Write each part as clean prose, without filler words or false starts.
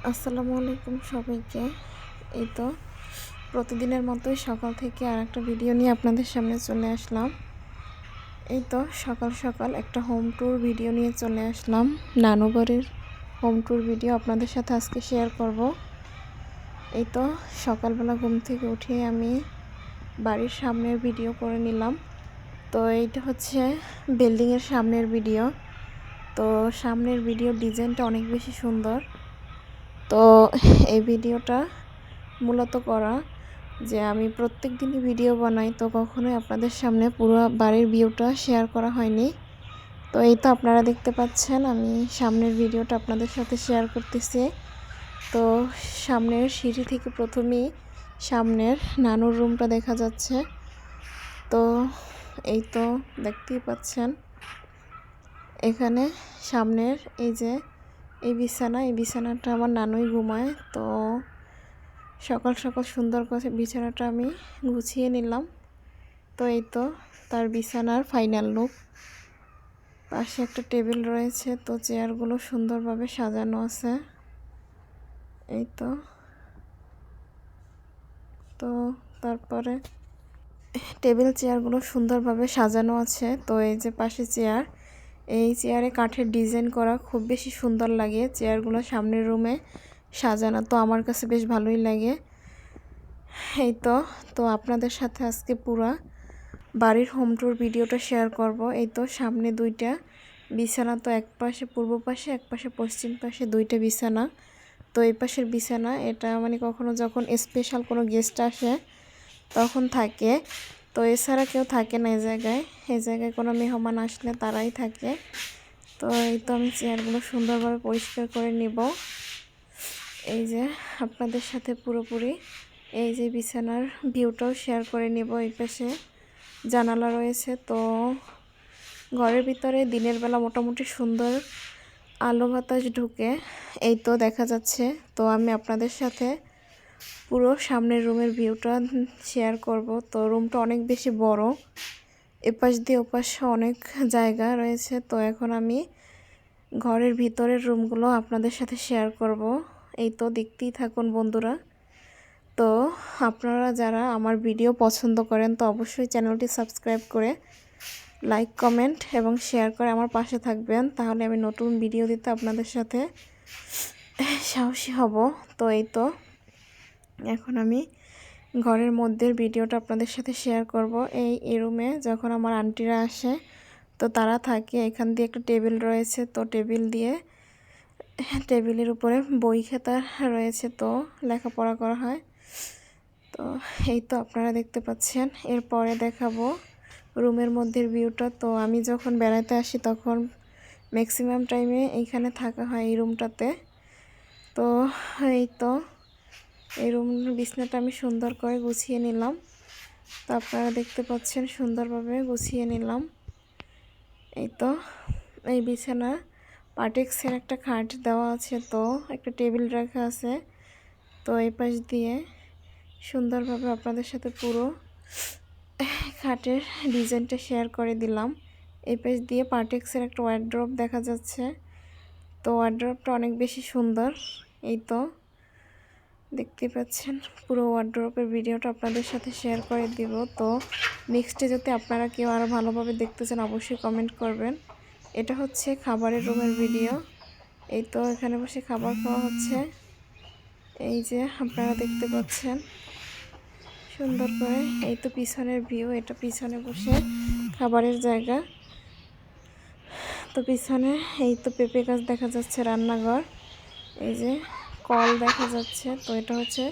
আসসালামু আলাইকুম সবাইকে। এই তো প্রতিদিনের মতোই সকাল থেকে আর একটা ভিডিও নিয়ে আপনাদের সামনে চলে আসলাম। এই তো সকাল সকাল একটা হোম ট্যুর ভিডিও নিয়ে চলে আসলাম। নানু বাড়ির হোম ট্যুর ভিডিও আপনাদের সাথে আজকে শেয়ার করব। এই তো সকালবেলা ঘুম থেকে উঠে আমি বাড়ির সামনের ভিডিও করে নিলাম। তো এইটা হচ্ছে বিল্ডিংয়ের সামনের ভিডিও। তো সামনের ভিডিও ডিজাইনটা অনেক বেশি সুন্দর। তো এই ভিডিওটা মূলত করা যে আমি প্রত্যেক দিনই ভিডিও বানাই, তো কখনোই আপনাদের সামনে পুরো বাড়ির ভিউটা শেয়ার করা হয়নি। তো এই তো আপনারা দেখতে পাচ্ছেন আমি সামনের ভিডিওটা আপনাদের সাথে শেয়ার করতেছি। তো সামনের সিঁড়ি থেকে প্রথমেই সামনের নানুর রুমটা দেখা যাচ্ছে। তো এই তো দেখতেই পাচ্ছেন এখানে সামনের এই যে এই বিছানাটা আমার নানুই ঘুমায়। তো সকাল সকাল সুন্দর করে বিছানাটা আমি গুছিয়ে নিলাম। তো এই তো তার বিছানার ফাইনাল লুক। পাশে একটা টেবিল রয়েছে, তো চেয়ারগুলো সুন্দরভাবে সাজানো আছে। এই তো তো তারপরে টেবিল চেয়ারগুলো সুন্দরভাবে সাজানো আছে। তো এই যে পাশে চেয়ার, এই চেয়ারে কাঠের ডিজাইন করা খুব বেশি সুন্দর লাগে। চেয়ারগুলো সামনের রুমে সাজানো, তো আমার কাছে বেশ ভালোই লাগে। এই তো আপনাদের সাথে আজকে পুরা বাড়ির হোম ট্যুর ভিডিওটা শেয়ার করব। এই তো সামনে দুইটা বিছানা, তো এক পাশে পূর্ব পাশে এক পাশে পশ্চিম পাশে দুইটা বিছানা। তো এই পাশের বিছানা এটা মানে কখনো যখন স্পেশাল কোনো গেস্ট আসে তখন থাকে, তো এছাড়া কেউ থাকে না এই জায়গায় কোনো মেহমান আসলে তারাই থাকে। তো এই তো আমি চেয়ারগুলো সুন্দরভাবে পরিষ্কার করে নিব। এই যে আপনাদের সাথে পুরোপুরি এই যে বিছানার ভিউটাও শেয়ার করে নেব। এই পাশে জানালা রয়েছে, তো ঘরের ভিতরে দিনের বেলা মোটামুটি সুন্দর আলো বাতাস ঢুকে এই তো দেখা যাচ্ছে। তো আমি আপনাদের সাথে পুরো সামনের রুমের ভিউটা শেয়ার করব। তো রুমটা অনেক বেশি বড়, এপাশ দিয়ে ওপাশে অনেক জায়গা রয়েছে। তো এখন আমি ঘরের ভিতরের রুমগুলো আপনাদের সাথে শেয়ার করব। এই তো দেখতেই থাকুন বন্ধুরা। তো আপনারা যারা আমার ভিডিও পছন্দ করেন তো অবশ্যই চ্যানেলটি সাবস্ক্রাইব করে লাইক কমেন্ট এবং শেয়ার করে আমার পাশে থাকবেন, তাহলে আমি নতুন ভিডিও দিতে আপনাদের সাথে সাহসী হব। তো এই তো এখন আমি ঘরের মধ্যের ভিডিওটা আপনাদের সাথে শেয়ার করব। এই রুমে যখন আমার আন্টিরা আসে তো তারা থাকে। এখান দিয়ে একটা টেবিল রয়েছে, তো টেবিলের উপরে বই খাতা রয়েছে, তো লেখাপড়া করা হয়। তো এই তো আপনারা দেখতে পাচ্ছেন। এরপরে দেখাবো রুমের মধ্যে ভিউটা। তো আমি যখন বেড়াতে আসি তখন ম্যাক্সিমাম টাইমে এইখানে থাকা হয় এই রুমটাতে। তো এই রুমের বিছনাটা আমি সুন্দর করে গুছিয়ে নিলাম। তো আপনারা দেখতে পাচ্ছেন সুন্দরভাবে গুছিয়ে নিলাম। এই তো এই বিছানা পাটেক্সের একটা খাট দেওয়া আছে, তো একটা টেবিল রাখা আছে। তো এই পাশ দিয়ে সুন্দরভাবে আপনাদের সাথে পুরো খাটের ডিজাইনটা শেয়ার করে দিলাম। এই পাশ দিয়ে পার্টেক্সের একটা ওয়ার্ড্রপ দেখা যাচ্ছে, তো ওয়ার্ড্রপটা অনেক বেশি সুন্দর। এই তো দেখতে পাচ্ছেন পুরো ওয়ার্ড্রপের ভিডিওটা আপনাদের সাথে শেয়ার করে দিব। তো নেক্সটে যদি আপনারা কেউ আরও ভালোভাবে দেখতে চান অবশ্যই কমেন্ট করবেন। এটা হচ্ছে খাবারের রুমের ভিডিও। এই তো এখানে বসে খাবার খাওয়া হচ্ছে। এই যে আপনারা দেখতে পাচ্ছেন সুন্দর করে। এই তো পিছনের ভিউ, এটা পিছনে বসে খাবারের জায়গা। তো পিছনে এই তো পেঁপে গাছ দেখা যাচ্ছে, রান্নাঘর, এই যে কল দেখা যাচ্ছে। তো এটা হচ্ছে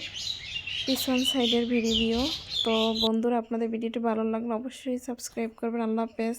পিছন সাইডের ভিডিও। তো বন্ধুরা আপনাদের ভিডিওটি ভালো লাগলে অবশ্যই সাবস্ক্রাইব করবেন। আল্লাহ হাফেজ।